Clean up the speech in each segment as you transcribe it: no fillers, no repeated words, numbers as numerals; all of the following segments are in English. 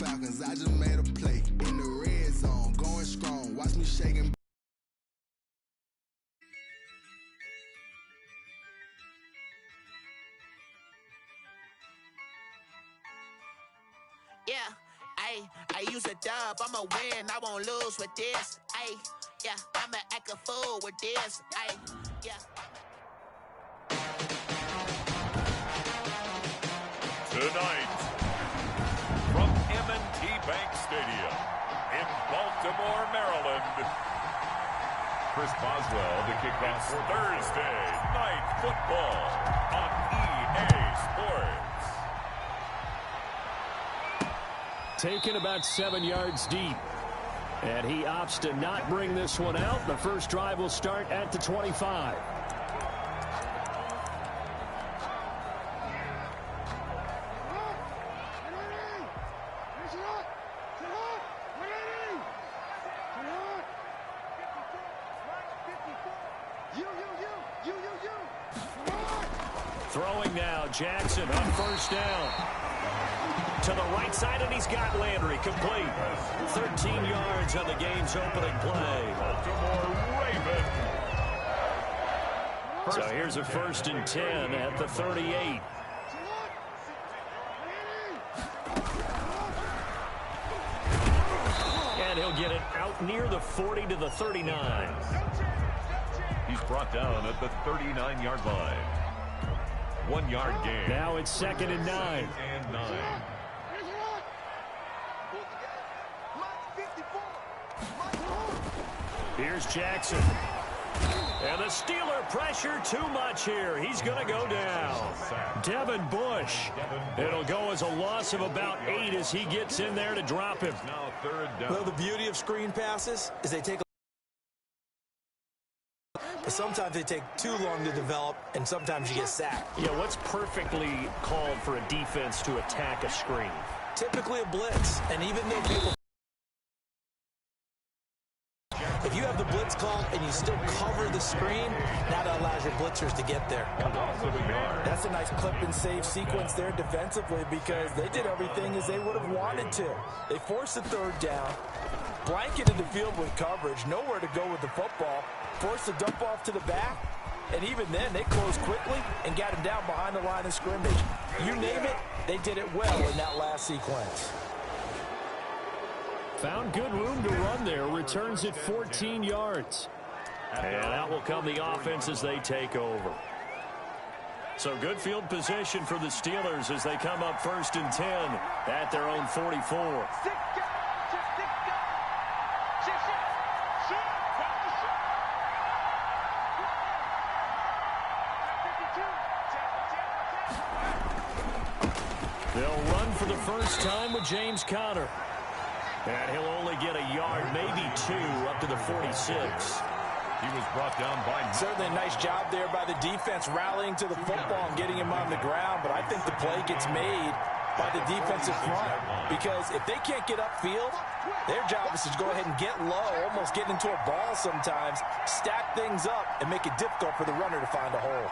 Falcons, I just made a play. In the red zone, going strong. Watch me shaking. Yeah, I use a dub, I'ma win, I won't lose with this. Yeah, I'ma act a fool with this. Yeah. Tonight, from M&T Bank Stadium in Baltimore, Maryland, Chris Boswell, the kickoff for Thursday Night Football on EA Sports. Taken about 7 yards deep. And he opts to not bring this one out. The first drive will start at the 25. Throwing now, Jackson on first down. To the right side, and he's got Landry complete. 13 yards on the game's opening play. Baltimore Ravens. So here's a 1st and 10 at the 38. And he'll get it out near the 40 to the 39. He's brought down at the 39-yard line. 1 yard gain. Now it's 2nd and 9. And 9. Here's Jackson. And the Steeler pressure too much here. He's going to go down. Devin Bush. It'll go as a loss of about 8 as he gets in there to drop him. Now 3rd down. Well, the beauty of screen passes is they take but sometimes they take too long to develop, and sometimes you get sacked. Yeah, what's perfectly called for a defense to attack a screen? Typically a blitz, and even though people... If you have the blitz called and you still cover the screen, now that allows your blitzers to get there. That's a nice clip and save sequence there defensively because they did everything as they would have wanted to. They forced the 3rd down, blanketed the field with coverage, nowhere to go with the football, forced the dump off to the back, and even then they closed quickly and got him down behind the line of scrimmage. You name it, they did it well in that last sequence. Found good room to run there. Returns at 14 yards. And out will come the offense as they take over. So good field position for the Steelers as they come up 1st and 10 at their own 44. They'll run for the first time with James Conner. And he'll only get a yard, maybe 2, up to the 46. He was brought down by... Certainly a nice job there by the defense rallying to the football and getting him on the ground, but I think the play gets made by the defensive front because if they can't get upfield, their job is to go ahead and get low, almost get into a ball sometimes, stack things up, and make it difficult for the runner to find a hole.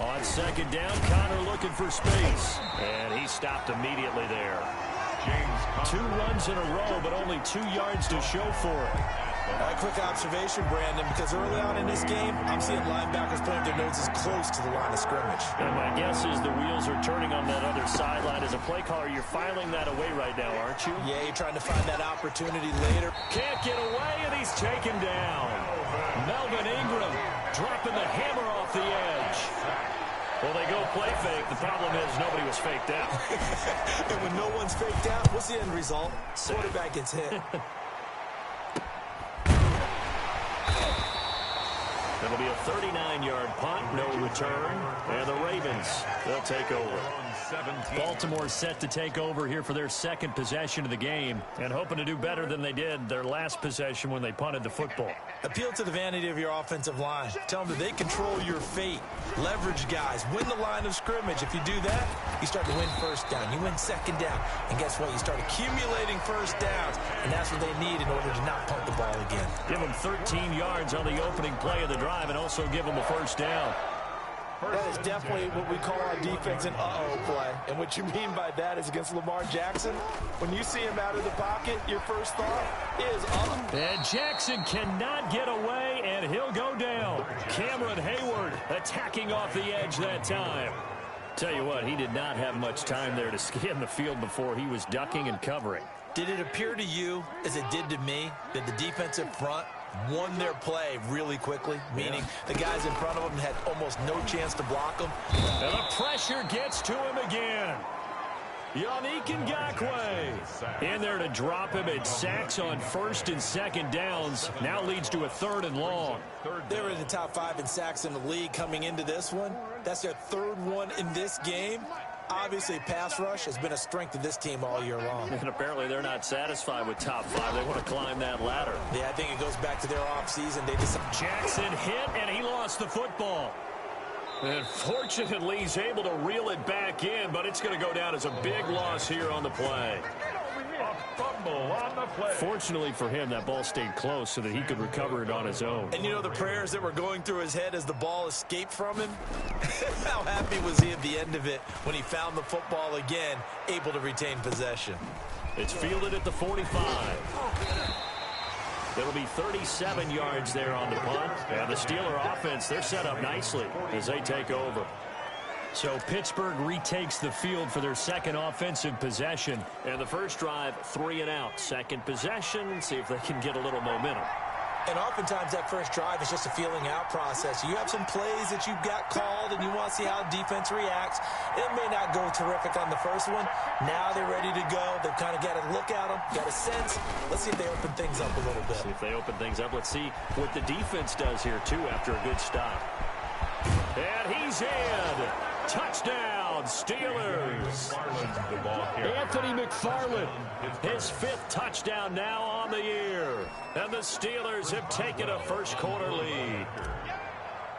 On 2nd down, Conner looking for space. And he stopped immediately there. James 2 runs in a row, but only 2 yards to show for it. A quick observation, Brandon, because early on in this game, I'm seeing linebackers point their noses close to the line of scrimmage. And my guess is the wheels are turning on that other sideline. As a play caller, you're filing that away right now, aren't you? Yeah, you're trying to find that opportunity later. Can't get away, and he's taken down. Melvin Ingram dropping the hammer off the edge. Well, they go play fake. The problem is nobody was faked out. And when no one's faked out, what's the end result? Quarterback gets hit. It'll be a 39-yard punt, no return. And the Ravens, they'll take over. Baltimore set to take over here for their 2nd possession of the game and hoping to do better than they did their last possession when they punted the football. Appeal to the vanity of your offensive line. Tell them that they control your fate. Leverage guys. Win the line of scrimmage. If you do that, you start to win 1st down. You win 2nd down. And guess what? You start accumulating 1st downs. And that's what they need in order to not punt the ball again. Give them 13 yards on the opening play of the drive and also give them a 1st down. That is definitely what we call on defense an uh-oh play. And what you mean by that is against Lamar Jackson, when you see him out of the pocket, your first thought is up. And Jackson cannot get away, and he'll go down. Cameron Hayward attacking off the edge that time. Tell you what, he did not have much time there to scan the field before he was ducking and covering. Did it appear to you, as it did to me, that the defensive front won their play really quickly, meaning the guys in front of them had almost no chance to block them? And the pressure gets to him again. Yannick Ngakoue in there to drop him at sacks on first and second downs. Now leads to a 3rd and long. They were in the top 5 in sacks in the league coming into this one. That's their 3rd one in this game. Obviously, pass rush has been a strength of this team all year long. And apparently they're not satisfied with top 5. They want to climb that ladder. Yeah, I think it goes back to their offseason. Jackson hit, and he lost the football. And fortunately, he's able to reel it back in, but it's going to go down as a big loss here on the play. A fumble on the play. Fortunately for him, that ball stayed close so that he could recover it on his own. And you know the prayers that were going through his head as the ball escaped from him? How happy was he at the end of it when he found the football again, able to retain possession? It's fielded at the 45. It'll be 37 yards there on the punt. And the Steeler offense, they're set up nicely as they take over. So Pittsburgh retakes the field for their second offensive possession. And the first drive, 3 and out. Second possession, see if they can get a little momentum. And oftentimes that first drive is just a feeling out process. You have some plays that you've got called and you want to see how defense reacts. It may not go terrific on the first one. Now they're ready to go. They've kind of got to look at them, got a sense. Let's see if they open things up a little bit. See if they open things up. Let's see what the defense does here, too, after a good stop. And he's in. Touchdown, Steelers. Anthony McFarland, his 5th touchdown now on the year. And the Steelers have taken a first quarter lead.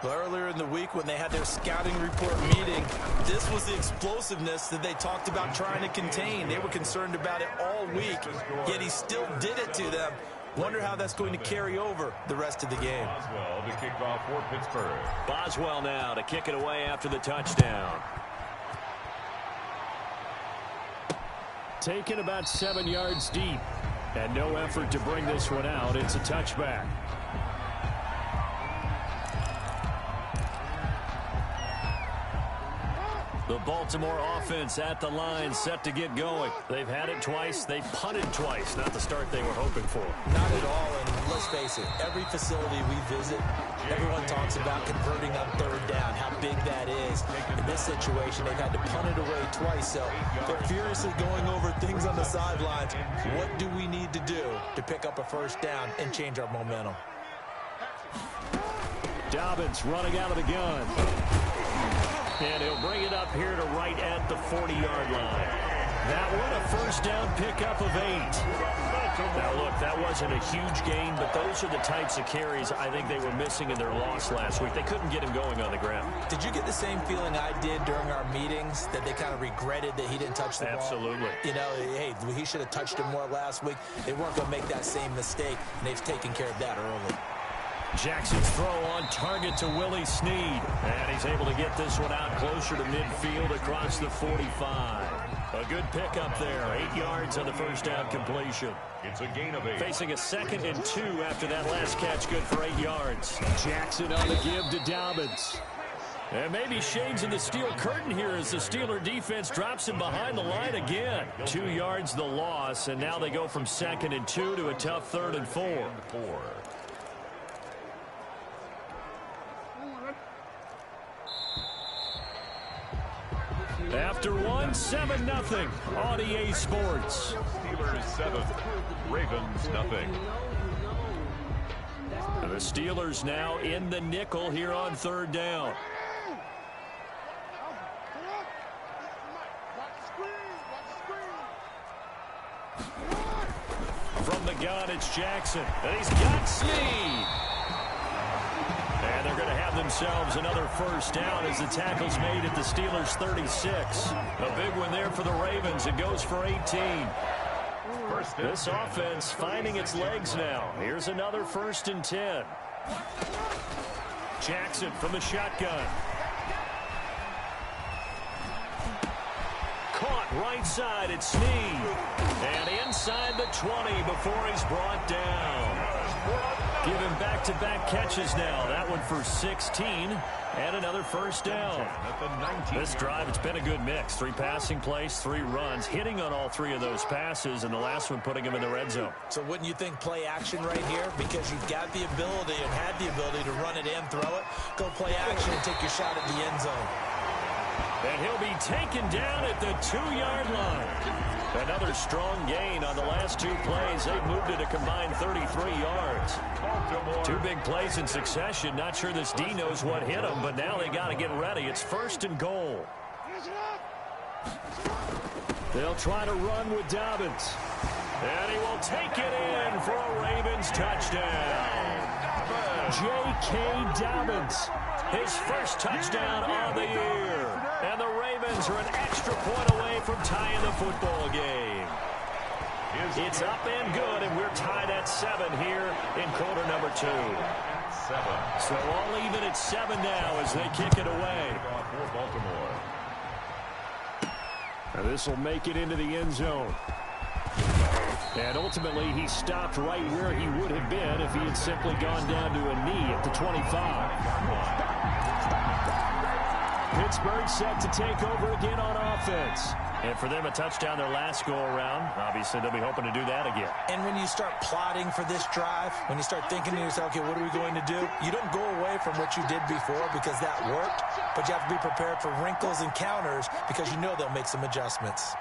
Well, earlier in the week when they had their scouting report meeting, this was the explosiveness that they talked about trying to contain. They were concerned about it all week, yet he still did it to them. Wonder how that's going to carry over the rest of the game. Boswell to kick off for Pittsburgh. Boswell now to kick it away after the touchdown. Taken about 7 yards deep. And no effort to bring this one out. It's a touchback. The Baltimore offense at the line, set to get going. They've had it twice. They've punted twice. Not the start they were hoping for. Not at all, and let's face it, every facility we visit, everyone talks about converting on 3rd down, how big that is. In this situation, they've had to punt it away twice, so they're furiously going over things on the sidelines. What do we need to do to pick up a first down and change our momentum? Dobbins running out of the gun. And he'll bring it up here to right at the 40-yard line. That one a first down pickup of 8. Now, look, that wasn't a huge gain, but those are the types of carries I think they were missing in their loss last week. They couldn't get him going on the ground. Did you get the same feeling I did during our meetings, that they kind of regretted that he didn't touch the ball? Absolutely. You know, hey, he should have touched him more last week. They weren't going to make that same mistake, and they've taken care of that early. Jackson's throw on target to Willie Snead. And he's able to get this one out closer to midfield across the 45. A good pickup there. 8 yards on the first down completion. It's a gain of 8. Facing a 2nd and 2 after that last catch, good for 8 yards. Jackson on the give to Dobbins. And maybe shades in the steel curtain here as the Steeler defense drops him behind the line again. 2 yards the loss, and now they go from 2nd and 2 to a tough 3rd and 4. After one, 7-0 on EA Sports. Steelers 7, Ravens nothing. And the Steelers now in the nickel here on 3rd down. From the gun, it's Jackson. And he's got Snead. And they're going to have themselves another first down as the tackle's made at the Steelers' 36. A big one there for the Ravens. It goes for 18. This offense finding its legs now. Here's another 1st and 10. Jackson from the shotgun. Right side, it's Snead. And inside the 20 before he's brought down. Give him back-to-back catches now. That one for 16 and another first down. This drive, it's been a good mix. 3 passing plays, 3 runs, hitting on all 3 of those passes, and the last one putting him in the red zone. So wouldn't you think play action right here? Because you've got the ability and had the ability to run it and throw it. Go play action and take your shot at the end zone. And he'll be taken down at the 2-yard line. Another strong gain on the last 2 plays. They've moved it a combined 33 yards. 2 big plays in succession. Not sure this D knows what hit him, but now they got to get ready. It's 1st and goal. They'll try to run with Dobbins. And he will take it in for a Ravens touchdown. J.K. Dobbins, his first touchdown on the year. And the Ravens are an extra point away from tying the football game. It's up and good, and we're tied at 7 here in quarter number 2. So all even at 7 now as they kick it away. And this will make it into the end zone. And ultimately, he stopped right where he would have been if he had simply gone down to a knee at the 25. Pittsburgh set to take over again on offense. And for them, a touchdown their last go-around. Obviously, they'll be hoping to do that again. And when you start plotting for this drive, when you start thinking to yourself, okay, what are we going to do? You don't go away from what you did before because that worked, but you have to be prepared for wrinkles and counters because you know they'll make some adjustments.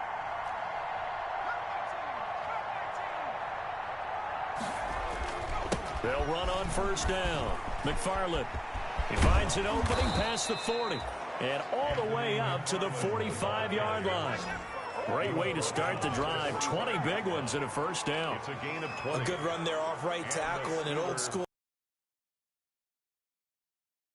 They'll run on first down. McFarland. He finds an opening past the 40. And all the way up to the 45-yard line. Great way to start the drive. 20 big ones and a first down. It's a gain of 20. A good run there off right tackle in an old school.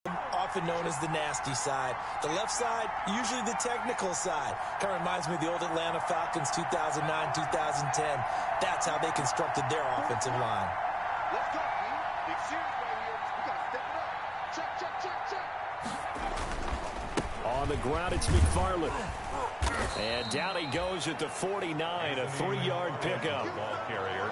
Often known as the nasty side. The left side, usually the technical side. Kind of reminds me of the old Atlanta Falcons 2009, 2010. That's how they constructed their offensive line. Let's go, man. Big series right here. We got to step it up. Check, check, check, check. On the ground, it's McFarland. And down he goes at the 49, a 3-yard pickup. Ball carrier.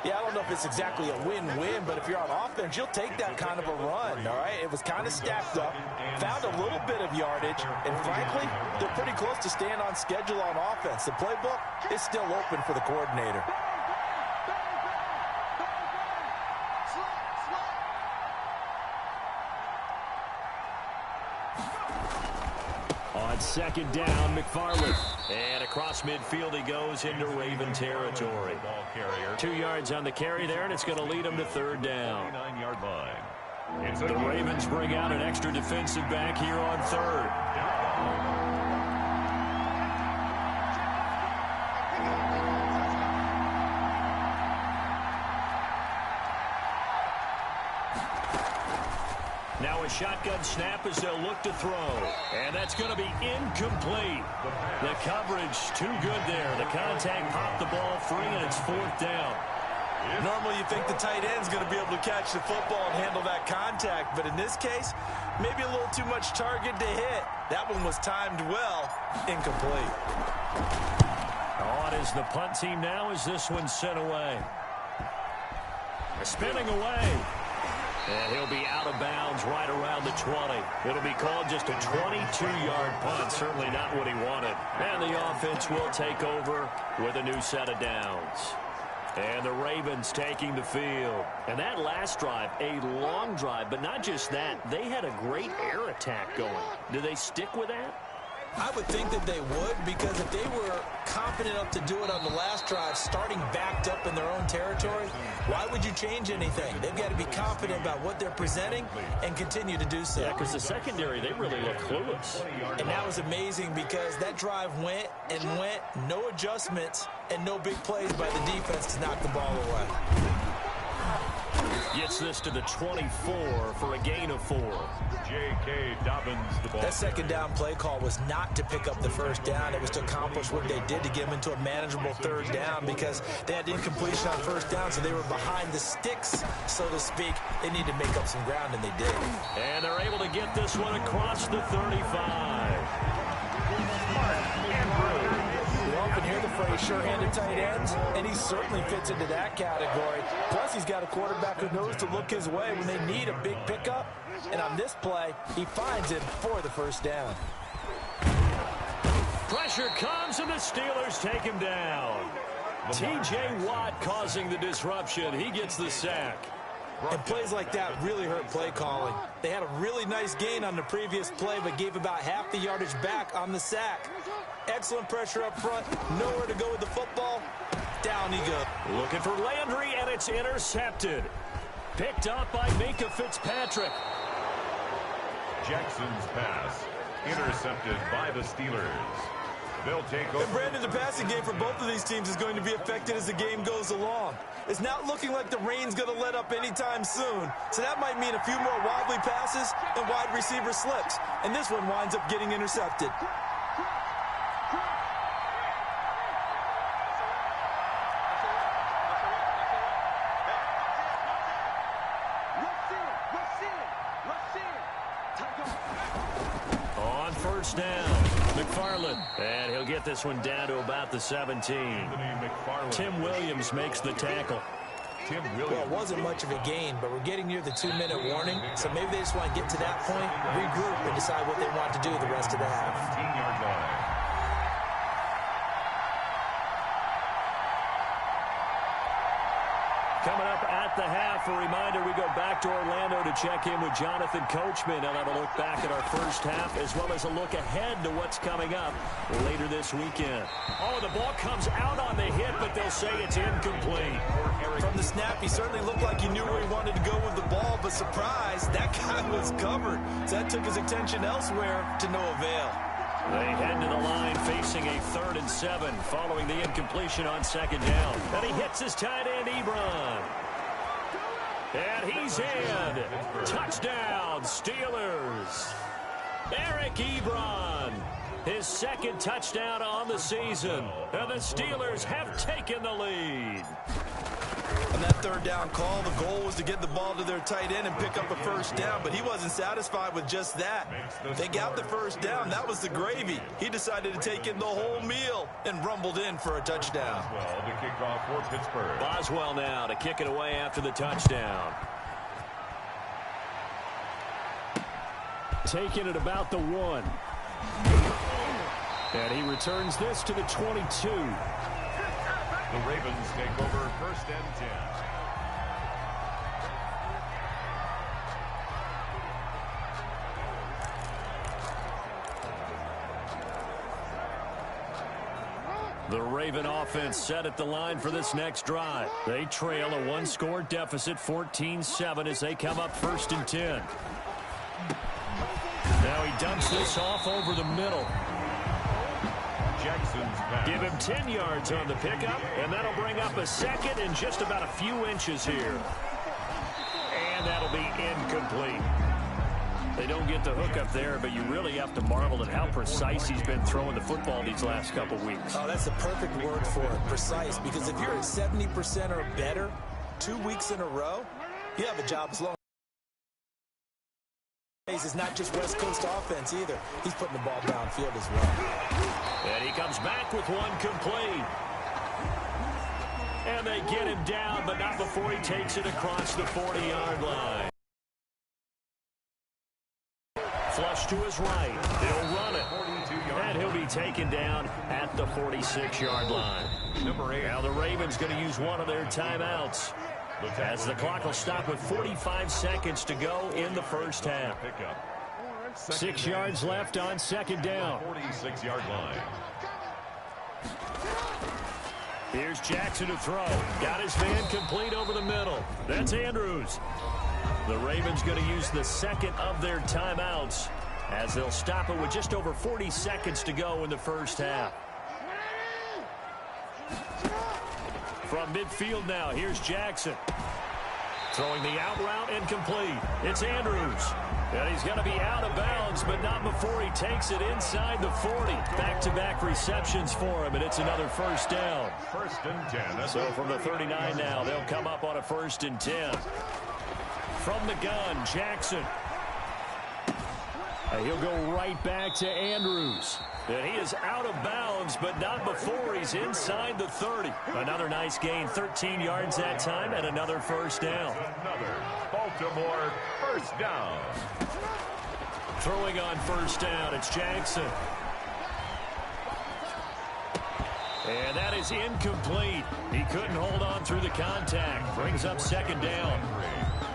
Yeah, I don't know if it's exactly a win-win, but if you're on offense, you'll take that kind of a run, all right? It was kind of stacked up, found a little bit of yardage, and frankly, they're pretty close to staying on schedule on offense. The playbook is still open for the coordinator. On second down, McFarland. And across midfield he goes into Raven territory. Ball carrier. 2 yards on the carry there, and it's going to lead him to third down. 9-yard line. The Ravens bring out an extra defensive back here on third. Now a shotgun snap as they'll look to throw. And that's going to be incomplete. The coverage too good there. The contact popped the ball free, and it's 4th down. Normally you think the tight end's going to be able to catch the football and handle that contact, but in this case, maybe a little too much target to hit. That one was timed well. Incomplete. On is the punt team now as this one's sent away. Spinning away. And he'll be out of bounds right around the 20. It'll be called just a 22-yard punt. Certainly not what he wanted. And the offense will take over with a new set of downs. And the Ravens taking the field. And that last drive, a long drive, but not just that. They had a great air attack going. Do they stick with that? I would think that they would, because if they were confident enough to do it on the last drive, starting backed up in their own territory, why would you change anything? They've got to be confident about what they're presenting and continue to do so. Yeah, because the secondary, they really look clueless. And that was amazing because that drive went and went, no adjustments, and no big plays by the defense to knock the ball away. Gets this to the 24 for a gain of 4. J.K. Dobbins, the ball. That second down play call was not to pick up the first down. It was to accomplish what they did to get them into a manageable third down because they had incompletion on first down, so they were behind the sticks, so to speak. They need to make up some ground, and they did. And they're able to get this one across the 35. sure-handed tight ends, and he certainly fits into that category. Plus, he's got a quarterback who knows to look his way when they need a big pickup. And on this play, he finds it for the first down. Pressure comes, and the Steelers take him down. T.J. Watt causing the disruption. He gets the sack. And plays like that really hurt play calling. They had a really nice gain on the previous play, but gave about half the yardage back on the sack. Excellent pressure up front. Nowhere to go with the football. Down he goes. Looking for Landry, and it's intercepted. Picked up by Minkah Fitzpatrick. Jackson's pass intercepted by the Steelers. They'll take over. And Brandon, the passing game for both of these teams is going to be affected as the game goes along. It's not looking like the rain's going to let up anytime soon. So that might mean a few more wobbly passes and wide receiver slips. And this one winds up getting intercepted. On first down, McFarland. And he'll get this one down to about the 17. Tim Williams makes the tackle. Well, it wasn't much of a gain, but we're getting near the 2-minute warning, so maybe they just want to get to that point, regroup, and decide what they want to do the rest of the half. 15-yard line. Coming up at the half, a reminder, we go back to Orlando to check in with Jonathan Coachman. And have a look back at our first half, as well as a look ahead to what's coming up later this weekend. Oh, the ball comes out on the hit, but they'll say it's incomplete. From the snap, he certainly looked like he knew where he wanted to go with the ball, but surprise, that guy was covered. So that took his attention elsewhere to no avail. They head to the line facing a 3rd and 7 following the incompletion on 2nd down. And he hits his tight end, Ebron. And he's in. Touchdown, Steelers. Eric Ebron. His 2nd touchdown on the season. And the Steelers have taken the lead. On that 3rd down call, the goal was to get the ball to their tight end and pick up a first down, but he wasn't satisfied with just that. They got the first down. That was the gravy. He decided to take in the whole meal and rumbled in for a touchdown. Boswell to kick off for Pittsburgh. Boswell now to kick it away after the touchdown. Taking it about the 1. And he returns this to the 22. The Ravens take over 1st and 10. The Raven offense set at the line for this next drive. They trail a 1-score deficit, 14-7, as they come up 1st and 10. Now he dumps this off over the middle. Give him 10 yards on the pickup, and that'll bring up a 2nd and just about a few inches here. And that'll be incomplete. They don't get the hook up there, but you really have to marvel at how precise he's been throwing the football these last couple weeks. Oh, that's the perfect word for it, precise, because if you're at 70% or better 2 weeks in a row, you have a job as long. It's not just West Coast offense either. He's putting the ball downfield as well. And he comes back with one complete. And they get him down, but not before he takes it across the 40-yard line. Flush to his right. He'll run it. And he'll be taken down at the 46-yard line. Now the Ravens going to use one of their timeouts, as the clock will stop with 45 seconds to go in the first half. 6 yards left on 2nd down. 46-yard line. Here's Jackson to throw. Got his man complete over the middle. That's Andrews. The Ravens going to use the 2nd of their timeouts, as they'll stop it with just over 40 seconds to go in the first half. From midfield now, here's Jackson. Throwing the out route incomplete. It's Andrews. And he's going to be out of bounds, but not before he takes it inside the 40. Back-to-back receptions for him, and it's another first down. 1st and 10. So from the 39 now, they'll come up on a 1st and 10. From the gun, Jackson. He'll go right back to Andrews. And he is out of bounds, but not before he's inside the 30. Another nice gain, 13 yards that time, and another first down. Another Baltimore first down. Throwing on first down, it's Jackson. And that is incomplete. He couldn't hold on through the contact. Brings up second down.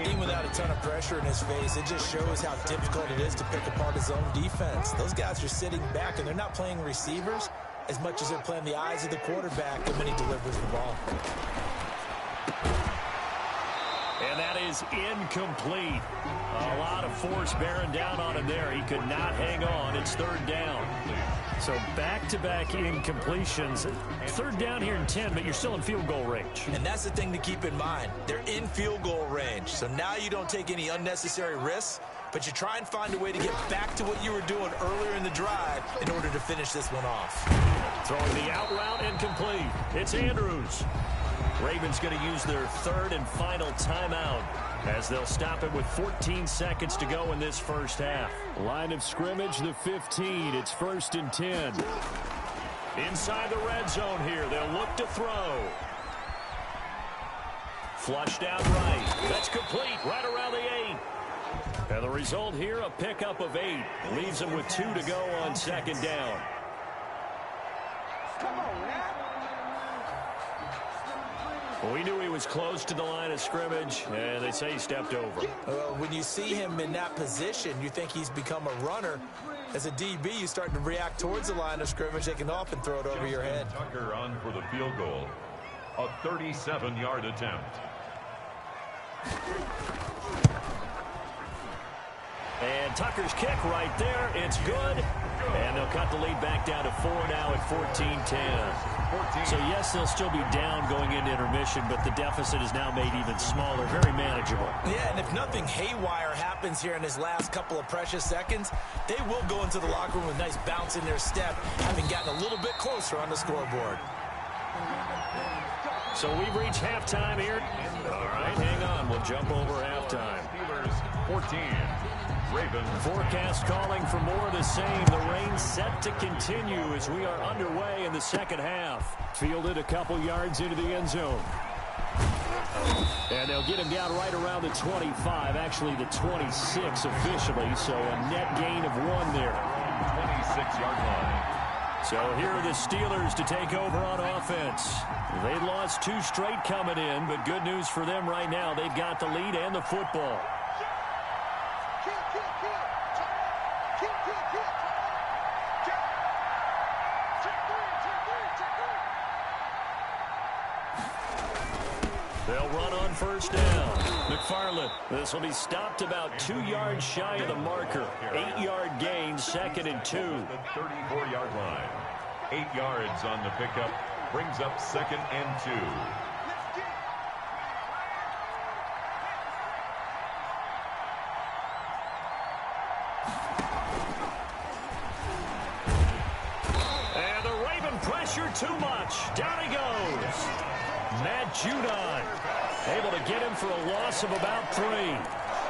Even without a ton of pressure in his face, it just shows how difficult it is to pick apart his own defense. Those guys are sitting back, and they're not playing receivers as much as they're playing the eyes of the quarterback when he delivers the ball. And that is incomplete. A lot of force bearing down on him there. He could not hang on. It's third down. So back-to-back incompletions. Third down here in 10, but you're still in field goal range. And that's the thing to keep in mind. They're in field goal range. So now you don't take any unnecessary risks, but you try and find a way to get back to what you were doing earlier in the drive in order to finish this one off. Throwing the out route incomplete. It's Andrews. Ravens going to use their third and final timeout as they'll stop it with 14 seconds to go in this first half. Line of scrimmage, the 15. It's first and 10. Inside the red zone here. They'll look to throw. Flushed out right. That's complete right around the 8. And the result here, a pickup of 8. Leaves them with 2 to go on second down. Come on, man. We knew he was close to the line of scrimmage, and they say he stepped over. When you see him in that position, you think he's become a runner. As a DB, you start to react towards the line of scrimmage. They can often throw it over your head. Tucker on for the field goal. A 37-yard attempt. And Tucker's kick right there. It's good. And they'll cut the lead back down to 4 now at 14-10. So, yes, they'll still be down going into intermission, but the deficit is now made even smaller, very manageable. Yeah, and if nothing haywire happens here in his last couple of precious seconds, they will go into the locker room with a nice bounce in their step, having gotten a little bit closer on the scoreboard. So we've reached halftime here. All right, hang on. We'll jump over halftime. Steelers 14. Ravens. Forecast calling for more of the same. The rain set to continue as we are underway in the second half. Fielded a couple yards into the end zone. And they'll get him down right around the 25, actually the 26 officially, so a net gain of 1 there. 26-yard line. So here are the Steelers to take over on offense. They lost 2 straight coming in, but good news for them right now. They've got the lead and the football. They'll run on first down. McFarland. This will be stopped about 2 yards shy of the marker. 8-yard gain, second and 2. The 34-yard line. 8 yards on the pickup. Brings up second and 2. And the Raven pressure too much. Down he goes. Matt Judon able to get him for a loss of about 3.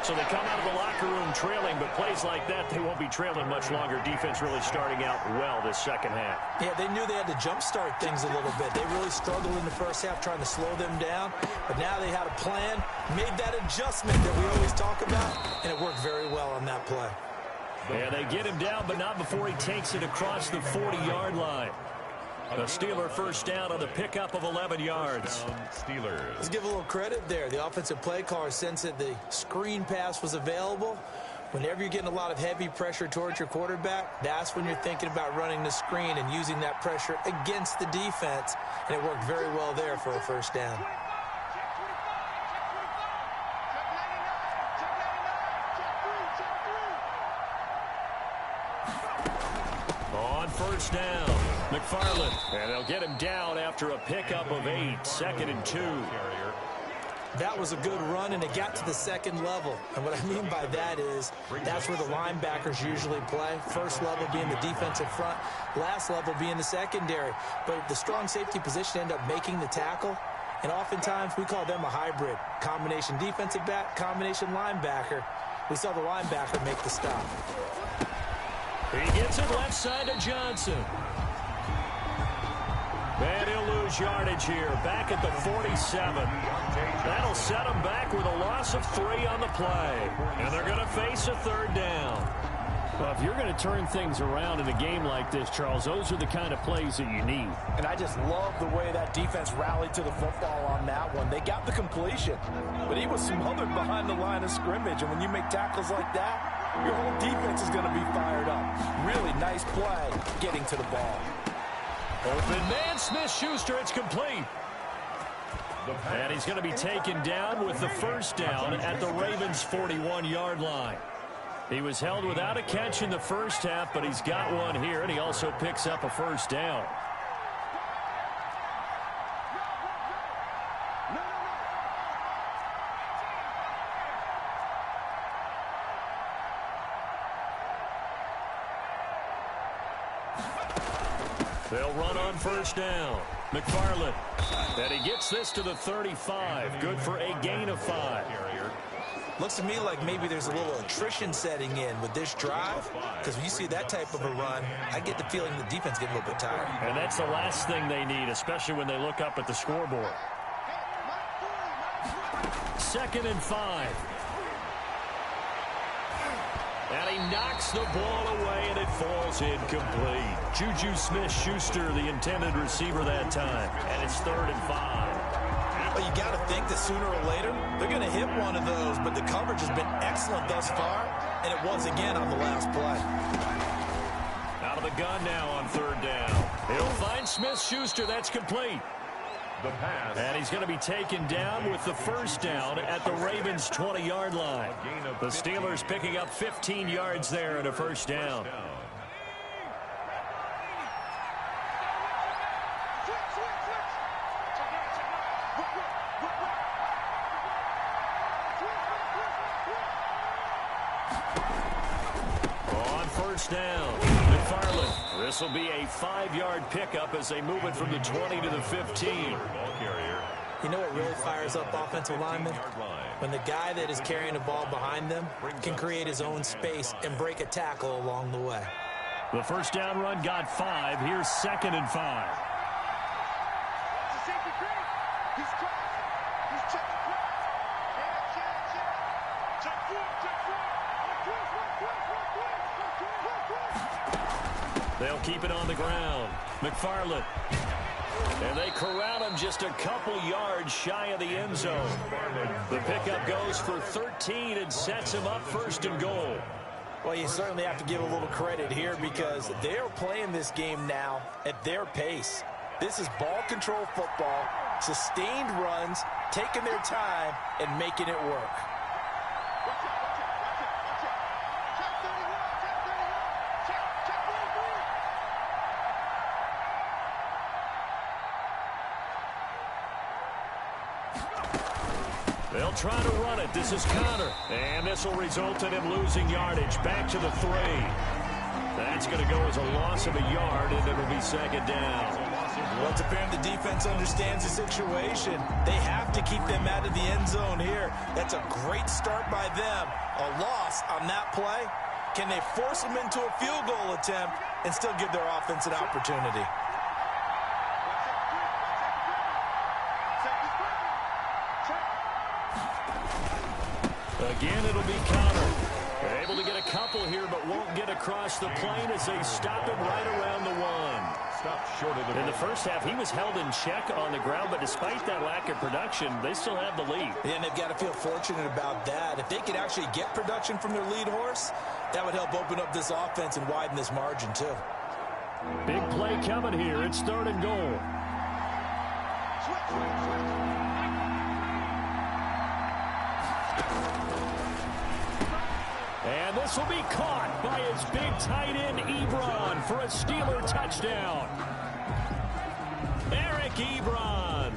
So they come out of the locker room trailing, but plays like that, they won't be trailing much longer. Defense really starting out well this second half. Yeah, they knew they had to jumpstart things a little bit. They really struggled in the first half trying to slow them down, but now they had a plan, made that adjustment that we always talk about, and it worked very well on that play. And they get him down, but not before he takes it across the 40-yard line. A Steeler first down on the pickup of 11 yards. Steelers. Let's give a little credit there. The offensive play caller sensed that the screen pass was available. Whenever you're getting a lot of heavy pressure towards your quarterback, that's when you're thinking about running the screen and using that pressure against the defense. And it worked very well there for a first down. On first down, McFarland. And they'll get him down after a pickup of 8, second and 2. That was a good run, and it got to the second level. And what I mean by that is that's where the linebackers usually play. First level being the defensive front, last level being the secondary. But the strong safety position ended up making the tackle, and oftentimes we call them a hybrid. Combination defensive back, combination linebacker. We saw the linebacker make the stop. He gets it left side to Johnson. And he'll lose yardage here, back at the 47. That'll set him back with a loss of 3 on the play. And they're going to face a 3rd down. Well, if you're going to turn things around in a game like this, Charles, those are the kind of plays that you need. And I just love the way that defense rallied to the football on that one. They got the completion, but he was smothered behind the line of scrimmage. And when you make tackles like that, your whole defense is going to be fired up. Really nice play getting to the ball. Open man, Smith-Schuster, it's complete. And he's going to be taken down with the 1st down at the Ravens' 41-yard line. He was held without a catch in the first half, but he's got one here, and he also picks up a 1st down. They'll run on 1st down. McFarland. And he gets this to the 35. Good for a gain of 5. Looks to me like maybe there's a little attrition setting in with this drive, because when you see that type of a run, I get the feeling the defense getting a little bit tired. And that's the last thing they need, especially when they look up at the scoreboard. 2nd and 5. And he knocks the ball away, and it falls incomplete. Juju Smith-Schuster, the intended receiver that time. And it's 3rd and 5. Well, you got to think that sooner or later, they're going to hit one of those, but the coverage has been excellent thus far, and it was again on the last play. Out of the gun now on 3rd down. He'll find Smith-Schuster. That's complete. And he's going to be taken down with the 1st down at the Ravens' 20-yard line. The Steelers picking up 15 yards there at a 1st down. On 1st down, McFarland. This will be a 5-yard pickup as they move it from the 20 to the 15. You know what really fires up offensive linemen? When the guy that is carrying the ball behind them can create his own space and break a tackle along the way. The 1st down run got 5. Here's 2nd and 5. They'll keep it on the ground. McFarland. And they corral him just a couple yards shy of the end zone. The pickup goes for 13 and sets him up 1st and goal. Well, you certainly have to give a little credit here because they're playing this game now at their pace. This is ball control football, sustained runs, taking their time, and making it work. They'll try to run it. This is Connor. And this will result in him losing yardage. Back to the 3. That's going to go as a loss of a yard, and it'll be 2nd down. Well, it's apparent the defense understands the situation. They have to keep them out of the end zone here. That's a great start by them. A loss on that play. Can they force them into a field goal attempt and still give their offense an opportunity? Again, it'll be Connor. They're able to get a couple here, but won't get across the plane as they stop him right around the 1. In the first half, he was held in check on the ground, but despite that lack of production, they still have the lead. Yeah, and they've got to feel fortunate about that. If they could actually get production from their lead horse, that would help open up this offense and widen this margin, too. Big play coming here. It's 3rd and goal. And this will be caught by his big tight end, Ebron, for a Steeler touchdown. Eric Ebron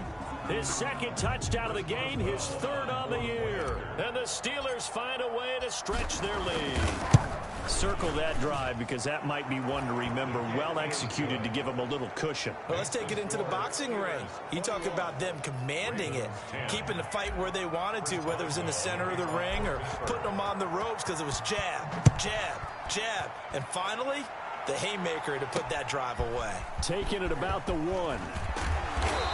His second touchdown of the game, his third on the year. And the Steelers find a way to stretch their lead. Circle that drive because that might be one to remember. Well executed to give them a little cushion. Well, let's take it into the boxing ring. You talk about them commanding it, keeping the fight where they wanted to, whether it was in the center of the ring or putting them on the ropes because it was jab, jab, jab. And finally, the haymaker to put that drive away. Taking it about the 1.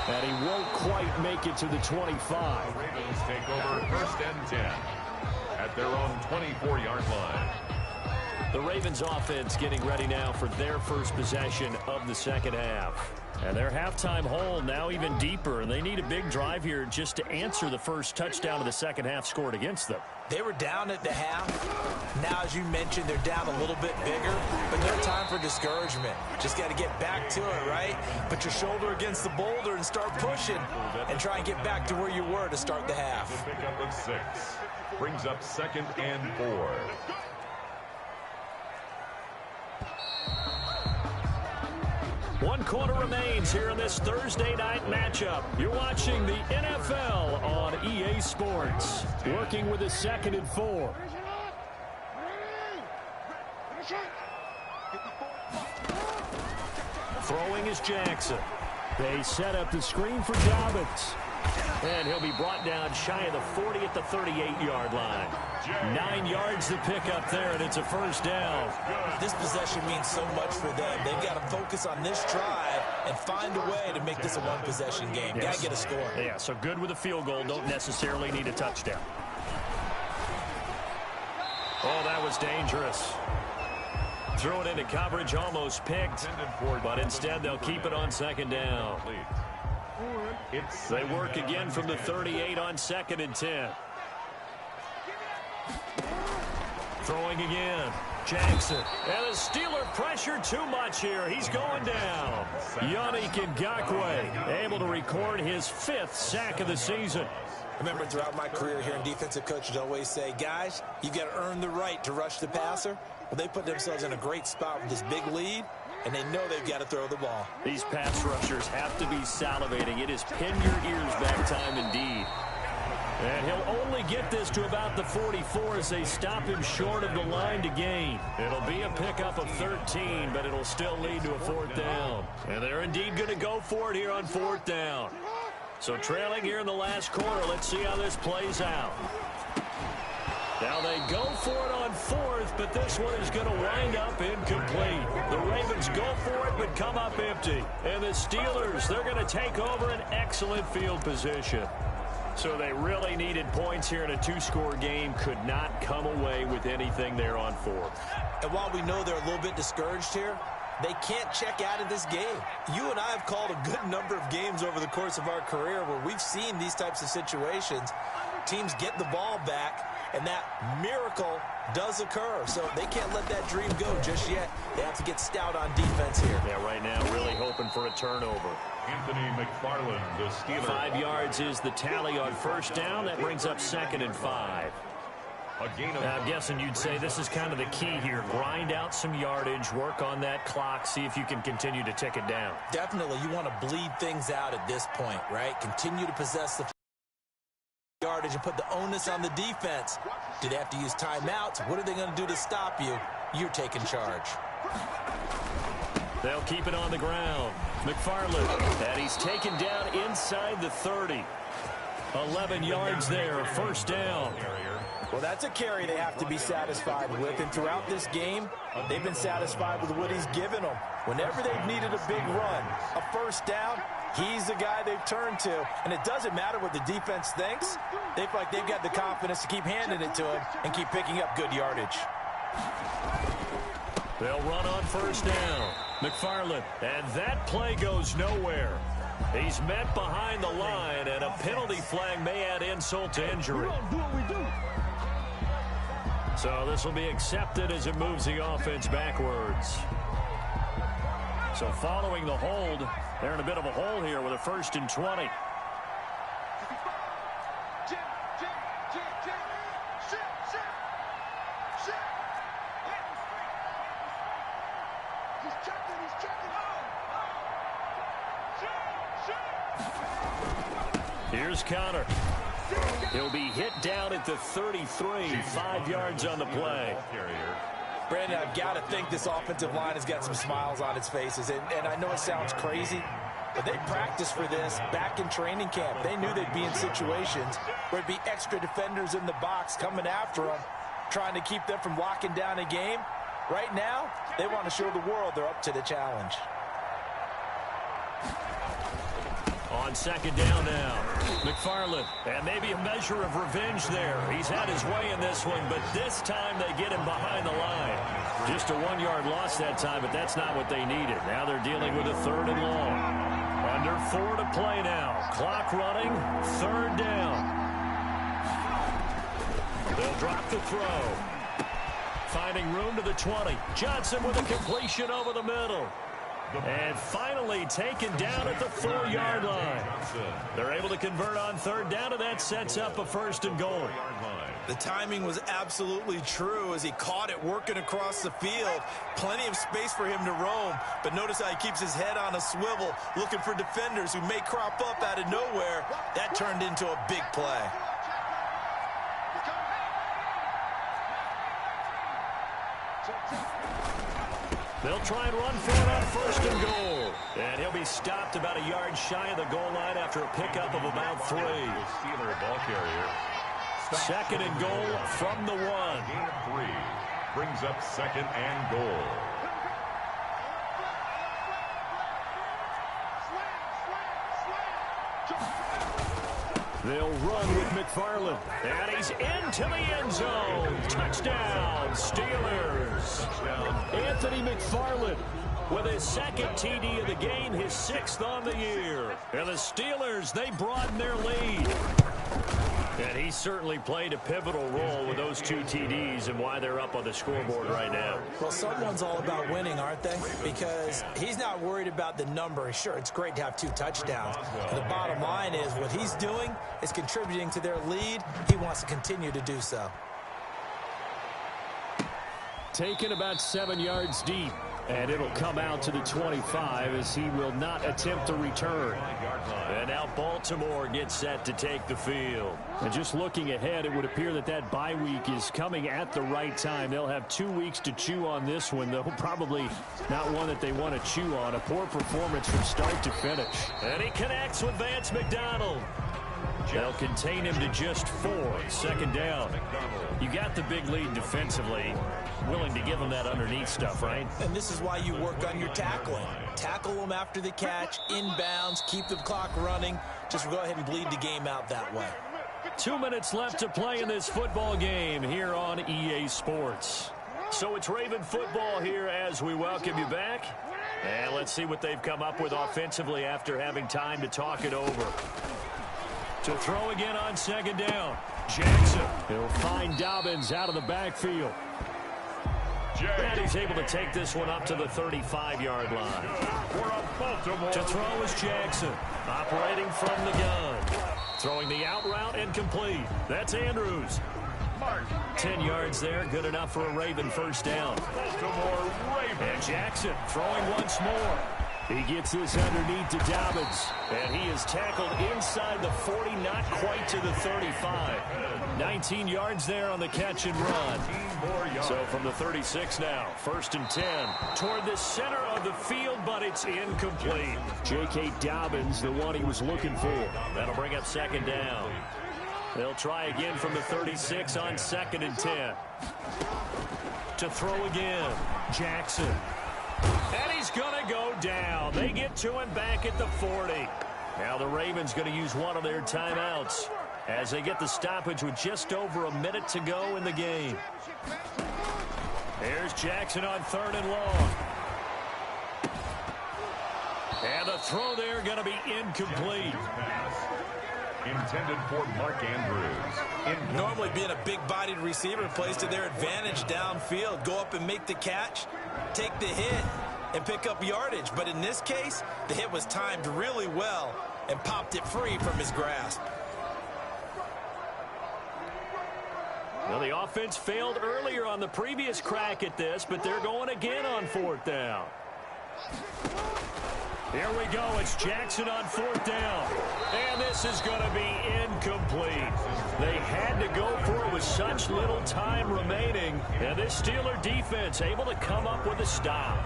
And he won't quite make it to the 25. The Ravens take over 1st and 10 at their own 24-yard line. The Ravens offense getting ready now for their first possession of the second half. And their halftime hole now even deeper, and they need a big drive here just to answer the first touchdown of the second half scored against them. They were down at the half. Now, as you mentioned, they're down a little bit bigger, but no time for discouragement. Just got to get back to it, right? Put your shoulder against the boulder and start pushing and try and get back to where you were to start the half. The pickup of 6 brings up 2nd and 4. One quarter remains here in this Thursday night matchup. You're watching the NFL on EA Sports. Working with a 2nd and 4. Throwing is Jackson. They set up the screen for Dobbins. And he'll be brought down shy of the 40 at the 38-yard line. 9 yards to pick up there, and it's a first down. This possession means so much for them. They've got to focus on this drive and find a way to make this a one-possession game. Yes. Got to get a score. Yeah, so good with a field goal. Don't necessarily need a touchdown. Oh, that was dangerous. Threw it into coverage, almost picked. But instead, they'll keep it on 2nd down. They work again from the 38 on 2nd and 10. Throwing again. Jackson. And the Steeler pressure too much here. He's going down. Yannick Ngakoue able to record his 5th sack of the season. Remember, throughout my career here in defensive coaches always say, guys, you've got to earn the right to rush the passer. Well, they put themselves in a great spot with this big lead, and they know they've got to throw the ball. These pass rushers have to be salivating. It is pin your ears back time indeed. And he'll only get this to about the 44 as they stop him short of the line to gain. It'll be a pickup of 13, but it'll still lead to a 4th down. And they're indeed going to go for it here on 4th down. So trailing here in the last quarter, let's see how this plays out. Now they go for it on 4th, but this one is going to wind up incomplete. The Ravens go for it, but come up empty. And the Steelers, they're going to take over an excellent field position. So they really needed points here in a 2-score game. Could not come away with anything there on 4th. And while we know they're a little bit discouraged here, they can't check out of this game. You and I have called a good number of games over the course of our career where we've seen these types of situations. Teams get the ball back, and that miracle does occur. So they can't let that dream go just yet. They have to get stout on defense here. Yeah, right now really hoping for a turnover. Anthony McFarland, the Steelers. 5 yards is the tally on 1st down. That brings up 2nd and 5. I'm guessing you'd say this is kind of the key here. Grind out some yardage, work on that clock, see if you can continue to tick it down. Definitely, you want to bleed things out at this point, right? Continue to possess the yardage and put the onus on the defense. Do they have to use timeouts? What are they going to do to stop you? You're taking charge. They'll keep it on the ground. McFarland, and he's taken down inside the 30. 11 yards there, 1st down. Well, that's a carry they have to be satisfied with, and throughout this game, they've been satisfied with what he's given them. Whenever they've needed a big run, a 1st down, he's the guy they've turned to. And it doesn't matter what the defense thinks. They feel like they've got the confidence to keep handing it to him and keep picking up good yardage. They'll run on 1st down. McFarland, and that play goes nowhere. He's met behind the line, and a penalty flag may add insult to injury. So this will be accepted as it moves the offense backwards. So following the hold, they're in a bit of a hole here with a 1st and 20. Here's Connor. He'll be hit down at the 33, 5 yards on the play. Brandon, I've got to think this offensive line has got some smiles on its faces. And I know it sounds crazy, but they practiced for this back in training camp. They knew they'd be in situations where there'd be extra defenders in the box coming after them, trying to keep them from locking down a game. Right now, they want to show the world they're up to the challenge. On second down now, McFarland, and maybe a measure of revenge there. He's had his way in this one, but this time they get him behind the line. Just a 1-yard loss that time, but that's not what they needed. Now they're dealing with a 3rd and long. Under 4 to play now. Clock running, 3rd down. They'll drop the throw. Finding room to the 20. Johnson with a completion over the middle. And finally taken down at the 4-yard line. They're able to convert on 3rd down, and that sets up a 1st and goal. The timing was absolutely true as he caught it working across the field. Plenty of space for him to roam, but notice how he keeps his head on a swivel, looking for defenders who may crop up out of nowhere. That turned into a big play. They'll try and run for it on 1st and goal. And he'll be stopped about a yard shy of the goal line after a pickup of about 3. Steeler ball carrier. 2nd and goal from the 1. Gain of 3. Brings up 2nd and goal. They'll run with McFarland. And he's into the end zone. Touchdown, Steelers. Anthony McFarland with his 2nd TD of the game, his 6th on the year. And the Steelers, they broaden their lead. And he certainly played a pivotal role with those 2 TDs and why they're up on the scoreboard right now. Well, someone's all about winning, aren't they? Because he's not worried about the number. Sure, it's great to have 2 touchdowns. But the bottom line is what he's doing is contributing to their lead. He wants to continue to do so. Taken about 7 yards deep. And it'll come out to the 25 as he will not attempt to return. And now Baltimore gets set to take the field. And just looking ahead, it would appear that that bye week is coming at the right time. They'll have 2 weeks to chew on this one, though probably not one that they want to chew on. A poor performance from start to finish. And he connects with Vance McDonald. They'll contain him to just 4. 2nd down. You got the big lead defensively. Willing to give him that underneath stuff, right? And this is why you work on your tackling. Tackle them after the catch, inbounds, keep the clock running. Just go ahead and bleed the game out that way. 2 minutes left to play in this football game here on EA Sports. So it's Raven football here as we welcome you back. And let's see what they've come up with offensively after having time to talk it over. To throw again on 2nd down. Jackson. He'll find Dobbins out of the backfield. And he's able to take this one up to the 35-yard line. To throw is Jackson. Operating from the gun. Throwing the out route and complete. That's Andrews. 10 yards there. Good enough for a Raven 1st down. And Jackson throwing once more. He gets this underneath to Dobbins. And he is tackled inside the 40, not quite to the 35. 19 yards there on the catch and run. So from the 36 now, 1st and 10. Toward the center of the field, but it's incomplete. J.K. Dobbins, the one he was looking for. That'll bring up 2nd down. They'll try again from the 36 on 2nd and 10. To throw again, Jackson. And he's going to go down. They get to him back at the 40. Now the Ravens going to use one of their timeouts as they get the stoppage with just over a minute to go in the game. Here's Jackson on 3rd and long. And the throw there going to be incomplete. Intended for Mark Andrews. Normally being a big-bodied receiver plays to their advantage downfield. Go up and make the catch, take the hit, and pick up yardage. But in this case, the hit was timed really well and popped it free from his grasp. Well, the offense failed earlier on the previous crack at this, but they're going again on 4th down. Here we go. It's Jackson on 4th down. And this is going to be incomplete. They had to go for it with such little time remaining. And this Steeler defense able to come up with a stop.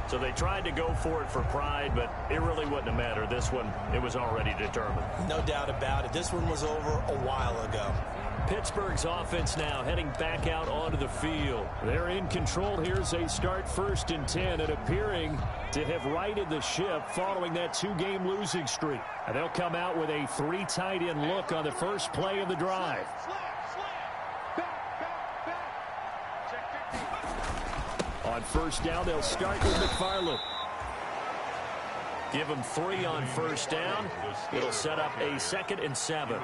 So they tried to go for it for pride, but it really wouldn't have mattered. This one, it was already determined. No doubt about it. This one was over a while ago. Pittsburgh's offense now heading back out onto the field. They're in control. Here's a start 1st and 10 and appearing to have righted the ship following that 2-game losing streak. And they'll come out with a 3 tight end look on the first play of the drive. On 1st down, they'll start with McFarland. Give them 3 on 1st down. It'll set up a 2nd and 7.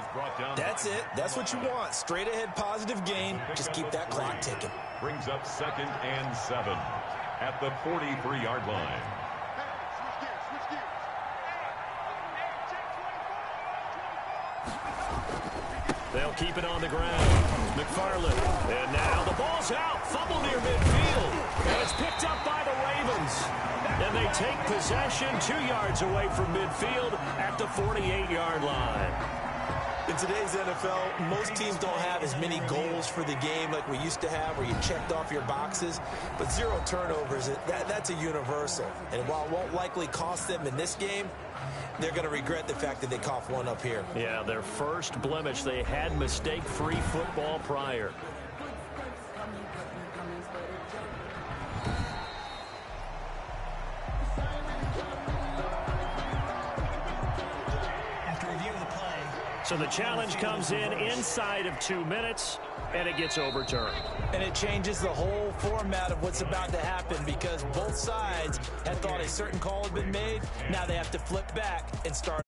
That's it. That's what you want. Straight ahead positive gain. Just keep that clock ticking. Brings up 2nd and 7 at the 43-yard line. They'll keep it on the ground. McFarland. And now the ball's out. Fumble near midfield. And it's picked up by the Ravens. And they take possession 2 yards away from midfield at the 48-yard line. In today's NFL, most teams don't have as many goals for the game like we used to have where you checked off your boxes. But 0 turnovers, that's a universal. And while it won't likely cost them in this game, they're going to regret the fact that they coughed one up here. Yeah, their first blemish. They had mistake-free football prior. After reviewing the play, so the challenge comes in inside of 2 minutes, and it gets overturned. And it changes the whole format of what's about to happen because both sides had thought a certain call had been made. Now they have to flip back and start